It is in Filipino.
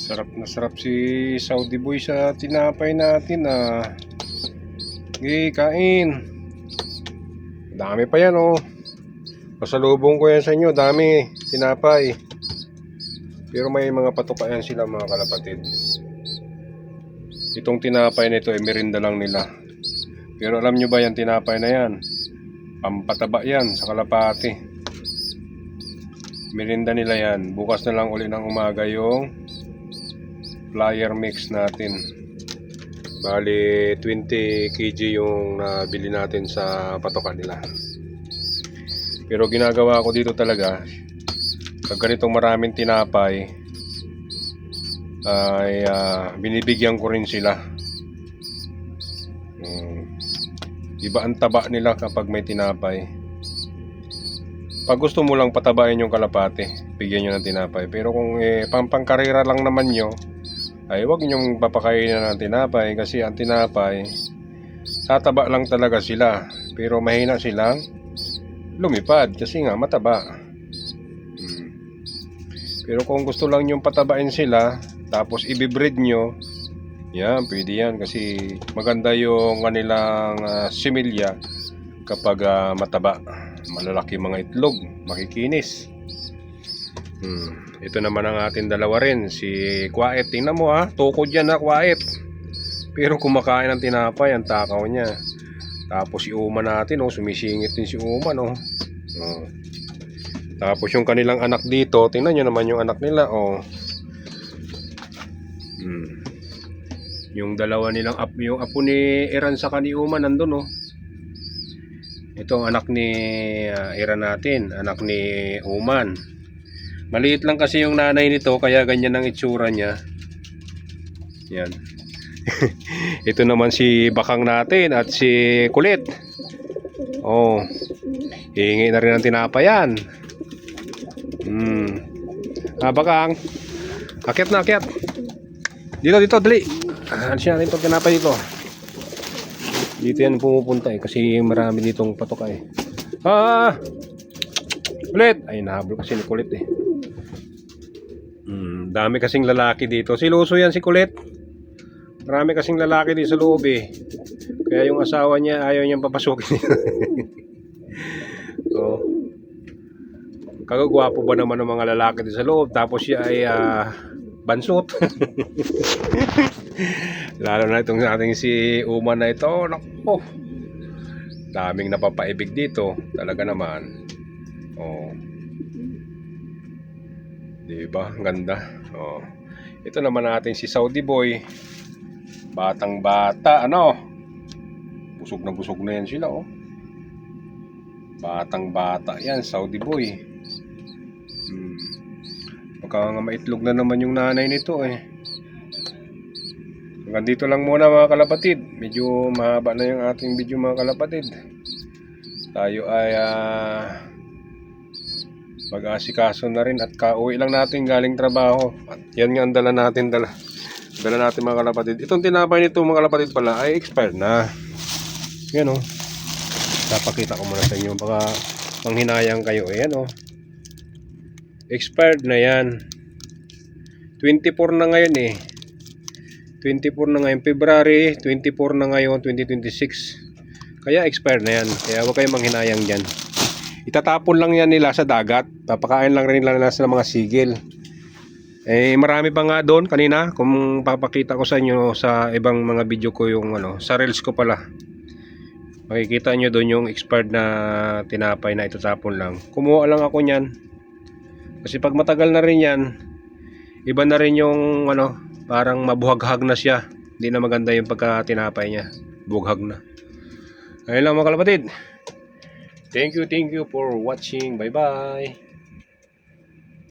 Sarap na sarap si Saudi Boy sa tinapay natin ah. Okay, kain. Dami pa yan oh. Pasalubong ko yan sa inyo, dami tinapay. Pero may mga patukayan sila mga kalapatid. Itong tinapay nito ay merinda lang nila. Pero alam nyo ba yan tinapay na yan? Pampataba yan sa kalapati. Merinda nila yan. Bukas na lang uli ng umaga yung flyer mix natin. Bali 20 kg yung nabili natin sa patokan nila. Pero ginagawa ko dito talaga, pag ganitong maraming tinapay ay binibigyan ko rin sila. Iba ang taba nila kapag may tinapay. Pag gusto mo lang patabain yung kalapate, bigyan nyo ng tinapay. Pero kung pampangkarera lang naman nyo, ay huwag nyong papakainin ng tinapay. Kasi ang tinapay, tataba lang talaga sila. Pero mahina silang lumipad kasi nga mataba. Pero kung gusto lang nyong patabain sila, tapos ibibreed nyo, yan, pwede yan. Kasi maganda yung kanilang similya kapag mataba. Malalaki mga itlog, makikinis. Ito naman ang ating dalawa rin, si Kwait. Tingnan mo ha, tukod yan ha, Kwait. Pero kumakain ng tinapay, ang takaw niya. Tapos si Uma natin, oh, sumisingit din si Uma, no. Oh. Tapos yung kanilang anak dito, tingnan nyo naman yung anak nila, oh. Yung dalawa nilang yung apo ni Iran sa ni Uma nandun, oh. Ito ang anak ni Iran natin, anak ni Uman. Maliit lang kasi yung nanay nito, kaya ganyan ang itsura niya. Yan. Ito naman si Bakang natin at si Kulit. Oh. Hihingi na rin ng tinapayan. Bakang. Akyat na, akyat. Dito, dali. Alisin natin itong tinapay dito. Dito yan pumupunta kasi marami ditong patoka eh. Kulit! Ay, nahabol kasi ni Kulit eh. Dami kasing lalaki dito. Siluso yan si Kulit. Marami kasing lalaki dito sa loob eh. Kaya yung asawa niya ayaw niyang papasukin. So, kagagwapo ba naman ng mga lalaki dito sa loob? Tapos siya ay bansot. Lalo na itong ating si Uma na ito. Naku, daming napapaibig dito. Talaga naman. Oh. Diba? Ang ganda. Oh. Ito naman natin si Saudi Boy. Batang bata. Ano? Busog na yan sila, oh. Batang bata yan, Saudi Boy. Baka nga maitlog na naman yung nanay nito eh. Hanggang dito lang muna mga kalapatid. Medyo mahaba na yung ating video mga kalapatid. Tayo ay mag-asikaso na rin at kauwi lang natin galing trabaho. At yan nga ang dala natin mga kalapatid. Itong tinapay nito mga kalapatid pala ay expired na. Yan o. Napakita ko muna sa inyo. Baka manghinayang kayo. Ayan o. Expired na yan. 24 na ngayon eh. 24 na ngayon. February 24 na ngayon. 2026. Kaya expired na yan. Kaya huwag kayong manghinayang dyan. Itatapon lang yan nila sa dagat. Papakain lang rin nila sa mga sigil. Eh marami pa nga doon kanina. Kung papakita ko sa inyo sa ibang mga video ko yung sa reels ko pala. Makikita nyo doon yung expired na tinapay na itatapon lang. Kumuha lang ako nyan. Kasi pag matagal na rin yan, iba na rin yung parang mabuhaghag na siya. Hindi na maganda yung pagka-tinapay niya. Bughag na. Ayun lang mga kalapatid. Thank you for watching. Bye bye.